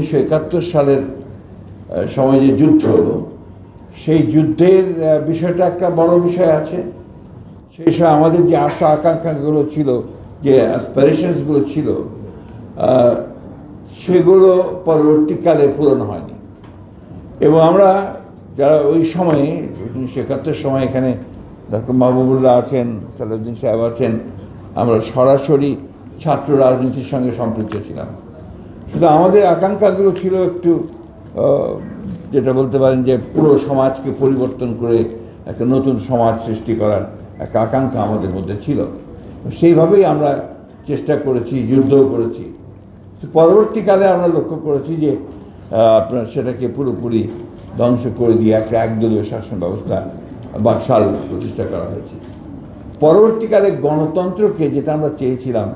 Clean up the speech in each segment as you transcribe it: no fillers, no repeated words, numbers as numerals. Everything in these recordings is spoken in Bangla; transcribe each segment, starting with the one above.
1971 সালের সময় যে যুদ্ধ, সেই যুদ্ধের বিষয়টা একটা বড় বিষয় আছে। সেই সময় আমাদের যে আশা আকাঙ্ক্ষাগুলো ছিল, যে অ্যাসপিরেশনসগুলো ছিল, সেগুলো পরবর্তীকালে পূরণ হয়নি। এবং আমরা যারা ওই সময়ে 1971 সময় এখানে ডক্টর মাহবুবুল্লাহ আছেন, সালাউদ্দিন সাহেব আছেন, আমরা সরাসরি ছাত্র রাজনীতির সঙ্গে সম্পৃক্ত ছিলাম। শুধু আমাদের আকাঙ্ক্ষাগুলো ছিল একটু, যেটা বলতে পারেন যে পুরো সমাজকে পরিবর্তন করে একটা নতুন সমাজ সৃষ্টি করার একটা আকাঙ্ক্ষা আমাদের মধ্যে ছিল। সেইভাবেই আমরা চেষ্টা করেছি, যুদ্ধও করেছি। পরবর্তীকালে আমরা লক্ষ্য করেছি যে আপনার সেটাকে পুরোপুরি ধ্বংস করে দিয়ে একটা একদলীয় শাসন ব্যবস্থা বাকশাল প্রতিষ্ঠা করা হয়েছে। পরবর্তীকালে গণতন্ত্রকে যেটা আমরা চেয়েছিলাম,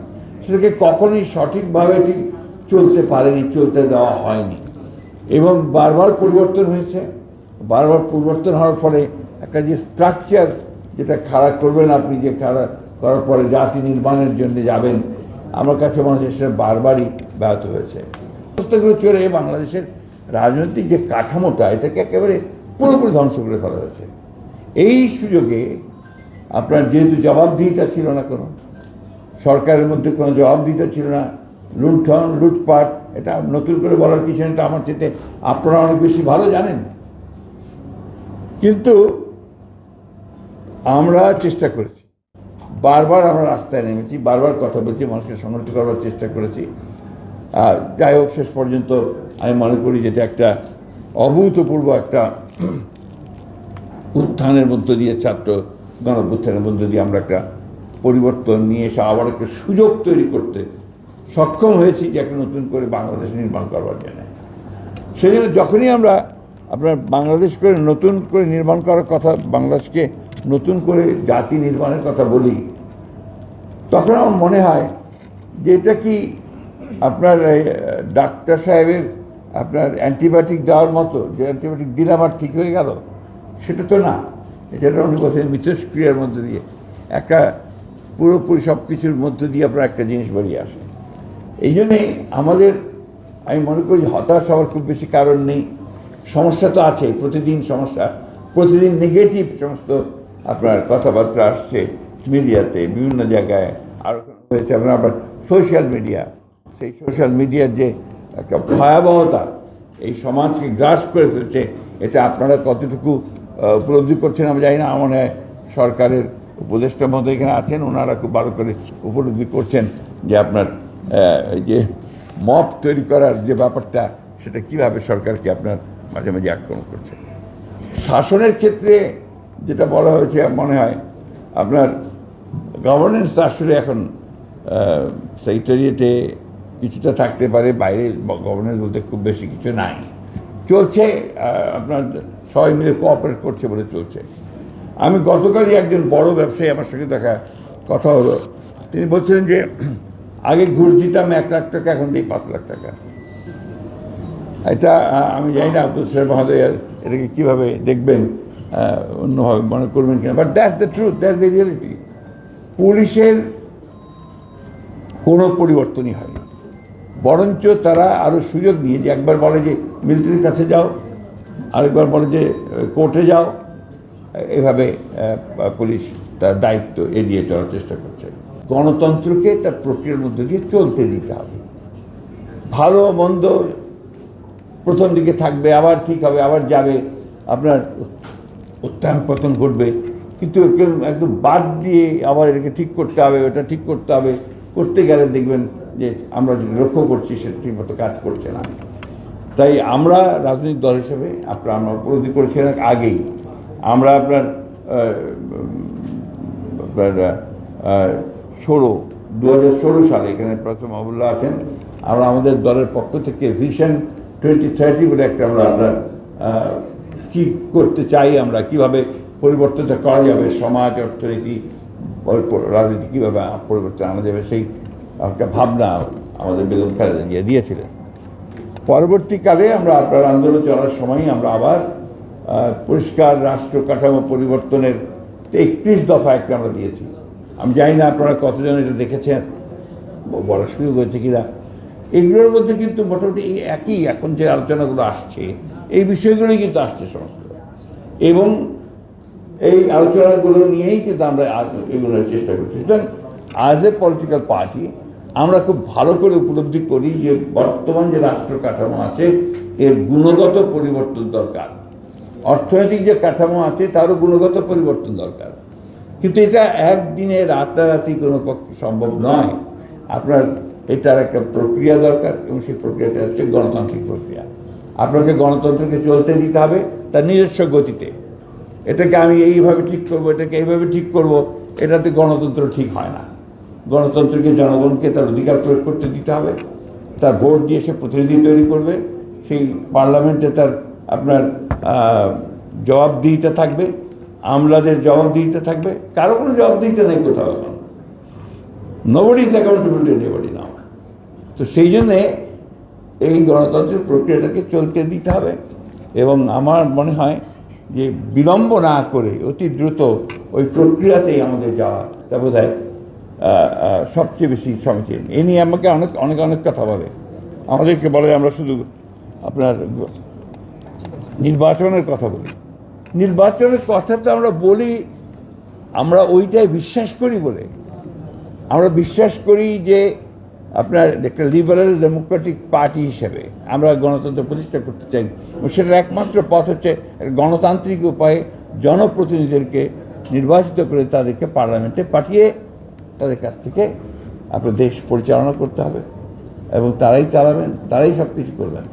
সেটাকে কখনোই সঠিকভাবে ঠিক চলতে পারেনি, চলতে দেওয়া হয়নি, এবং বারবার পরিবর্তন হয়েছে। বারবার পরিবর্তন হওয়ার ফলে একটা যে স্ট্রাকচার, যেটা খাড়া করবেন আপনি, যে খাড়া করার পরে জাতি নির্মাণের জন্য যাবেন, আমার কাছে মনে হচ্ছে সেটা বারবারই ব্যাহত হয়েছে। অবস্থাগুলো চলে বাংলাদেশের রাজনৈতিক যে কাঠামোটা, এটাকে একেবারে পুরোপুরি ধ্বংস করে ফেলা হয়েছে। এই সুযোগে আপনার যেহেতু জবাবদিহিতা ছিল না, কোনো সরকারের মধ্যে কোনো জবাবদিহিতা ছিল না, লুণ্ঠন লুটপাট, এটা নতুন করে বলার কিছু নেই, আমার চেয়ে আপনারা অনেক বেশি ভালো জানেন। কিন্তু আমরা চেষ্টা করেছি, বারবার আমরা রাস্তায় নেমেছি, বারবার কথা বলছি, মানুষকে সংগঠিত করবার চেষ্টা করেছি। যাই হোক, শেষ পর্যন্ত আমি মনে করি যেটা একটা অভূতপূর্ব একটা উত্থানের মধ্য দিয়ে, ছাত্র গণঅভ্যুত্থানের মধ্য দিয়ে আমরা একটা পরিবর্তন নিয়ে এসে আবার একটা সুযোগ তৈরি করতে সক্ষম হয়েছি, যে একটা নতুন করে বাংলাদেশ নির্মাণ করবার জন্য। সেই জন্য যখনই আমরা আপনার বাংলাদেশ করে নতুন করে নির্মাণ করার কথা, বাংলাদেশকে নতুন করে জাতি নির্মাণের কথা বলি, তখন আমার মনে হয় যে এটা কি আপনার ডাক্তার সাহেবের আপনার অ্যান্টিবায়োটিক দেওয়ার মতো, যে অ্যান্টিবায়োটিক দিলাম আর ঠিক হয়ে গেল, সেটা তো না। এটা অনেক কথা মিথস্ক্রিয়ার মধ্যে দিয়ে একটা পুরোপুরি সব কিছুর মধ্যে দিয়ে আপনার একটা জিনিস বেরিয়ে আসে। এই জন্যেই আমাদের, আমি মনে করি হতাশ হওয়ার খুব বেশি কারণ নেই। সমস্যা তো আছে, প্রতিদিন সমস্যা, প্রতিদিন নেগেটিভ সমস্ত আপনার কথাবার্তা আসছে মিডিয়াতে, বিভিন্ন জায়গায়। আর হয়েছে আপনার সোশ্যাল মিডিয়া, সেই সোশ্যাল মিডিয়ার যে একটা ভয়াবহতা এই সমাজকে গ্রাস করে ফেলছে, এটা আপনারা কতটুকু উপলব্ধি করছেন আমি জানি না। আমার মনে হয় সরকারের উপদেষ্টা মধ্যে এখানে আছেন, ওনারা খুব ভালো করে উপলব্ধি করছেন যে আপনার যে মব তৈরি করার যে ব্যাপারটা, সেটা কীভাবে সরকারকে আপনার মাঝে মাঝে আক্রমণ করছে। শাসনের ক্ষেত্রে যেটা বলা হয়েছে, মনে হয় আপনার গভর্নেন্স আসলে এখন সেক্রেটারিয়েটে কিছুটা থাকতে পারে, বাইরে গভর্নেন্স বলতে খুব বেশি কিছু নাই, চলছে আপনার সবাই মিলে কোঅপারেট করছে বলে চলছে। আমি গতকালই একজন বড় ব্যবসায়ী আমার সঙ্গে দেখা কথা হলো, তিনি বলছিলেন যে আগে ঘুষ দিতাম 1 লাখ টাকা, এখন দিই 5 লাখ টাকা। এটা আমি জানি না আব্দুল সাহেব মহোদয় এটাকে কীভাবে দেখবেন, অন্যভাবে মনে করবেন কিনা, but that's the truth, that's the reality. পুলিশের কোনো পরিবর্তনই হয়নি, বরঞ্চ তারা আরও সুযোগ নিয়ে, যে একবার বলে যে মিলিটারির কাছে যাও, আরেকবার বলে যে কোর্টে যাও, এভাবে পুলিশ তার দায়িত্ব এড়িয়ে চলার চেষ্টা করছে। গণতন্ত্রকে তার প্রক্রিয়ার মধ্যে দিয়ে চলতে দিতে হবে। ভালো মন্দ প্রথম দিকে থাকবে, আবার ঠিক হবে, আবার যাবে, আপনার উত্থান পতন ঘটবে, কিন্তু একদম বাদ দিয়ে আবার এটাকে ঠিক করতে হবে, ওটা ঠিক করতে হবে, করতে গেলে দেখবেন যে আমরা যেটা লক্ষ্য করছি সেটা ঠিকমতো কাজ করছে না। তাই আমরা রাজনৈতিক দল হিসেবে আমরা উপলব্ধি করেছিলাম আগেই, আমরা আপনার 2016 সালে এখানে প্রথম মাহবুবুল্লাহ আছেন, আমরা আমাদের দলের পক্ষ থেকে ভিশন 2030 বলে একটা আমরা আপনার কী করতে চাই, আমরা কীভাবে পরিবর্তনটা করা যাবে, সমাজ, অর্থনীতি, রাজনীতি কীভাবে পরিবর্তন আনা যাবে, সেই একটা ভাবনা আমাদের বেগম খালেদা জিয়া দিয়েছিলেন। পরবর্তীকালে আমরা আপনার আন্দোলন চলার সময়ই আমরা আবার পরিষ্কার রাষ্ট্র কাঠামো পরিবর্তনের 31 দফা একটা আমরা দিয়েছি। আমি জানি না আপনারা কতজন এটা দেখেছেন, বড় সুযোগ হয়েছে কিনা। এগুলোর মধ্যে কিন্তু মোটামুটি এই একই এখন যে আলোচনাগুলো আসছে এই বিষয়গুলোই কিন্তু আসছে সমস্ত, এবং এই আলোচনাগুলো নিয়েই কিন্তু আমরা এগুলোর চেষ্টা করছি। সুতরাং অ্যাজ এ পলিটিক্যাল পার্টি আমরা খুব ভালো করে উপলব্ধি করি যে বর্তমান যে রাষ্ট্র কাঠামো আছে এর গুণগত পরিবর্তন দরকার, অর্থনৈতিক যে কাঠামো আছে তারও গুণগত পরিবর্তন দরকার, কিন্তু এটা একদিনে রাতারাতি কোনো পক্ষে সম্ভব নয়। আপনার এটার একটা প্রক্রিয়া দরকার, এবং সেই প্রক্রিয়াটা হচ্ছে গণতান্ত্রিক প্রক্রিয়া। আপনাকে গণতন্ত্রকে চলতে দিতে হবে তার নিজস্ব গতিতে। এটাকে আমি এইভাবে ঠিক করবো, এটাকে এইভাবে ঠিক করবো, এটাতে গণতন্ত্র ঠিক হয় না। গণতন্ত্রকে জনগণকে তার অধিকার প্রয়োগ করতে দিতে হবে, তার ভোট দিয়ে সে প্রতিনিধি তৈরি করবে, সেই পার্লামেন্টে তার আপনার জবাবদিহিতা থাকবে, আমলাদের জবাবদিহিতা থাকবে। কারো কোনো জবাবদিহিতা নেই কোথাও এখন, nobody is accountable to anybody now. তো সেই জন্যে এই গণতন্ত্রের প্রক্রিয়াটাকে চলতে দিতে হবে, এবং আমার মনে হয় যে বিলম্ব না করে অতি দ্রুত ওই প্রক্রিয়াতেই আমাদের যাওয়াটা বোধ হয় সবচেয়ে বেশি সমীচীন। এ নিয়ে আমাকে অনেক অনেক অনেক কথা বলে, আমাদেরকে বলে আমরা শুধু আপনার নির্বাচনের কথা বলি। নির্বাচনের কথা তো আমরা বলি, আমরা ওইটাই বিশ্বাস করি বলে। আমরা বিশ্বাস করি যে আপনার একটা লিবারেল ডেমোক্রেটিক পার্টি হিসেবে আমরা গণতন্ত্র প্রতিষ্ঠা করতে চাই, এবং সেটার একমাত্র পথ হচ্ছে গণতান্ত্রিক উপায়ে জনপ্রতিনিধিদেরকে নির্বাচিত করে তাদেরকে পার্লামেন্টে পাঠিয়ে তাদের কাছ থেকে আপনার দেশ পরিচালনা করতে হবে, এবং তারাই চালাবেন, তারাই সব কিছু করবেন।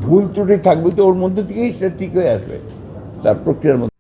ভুল ত্রুটি থাকবে তো ওর মধ্যে থেকেই সেটা ঠিক হয়ে আসবে, তার প্রক্রিয়ার মধ্যে।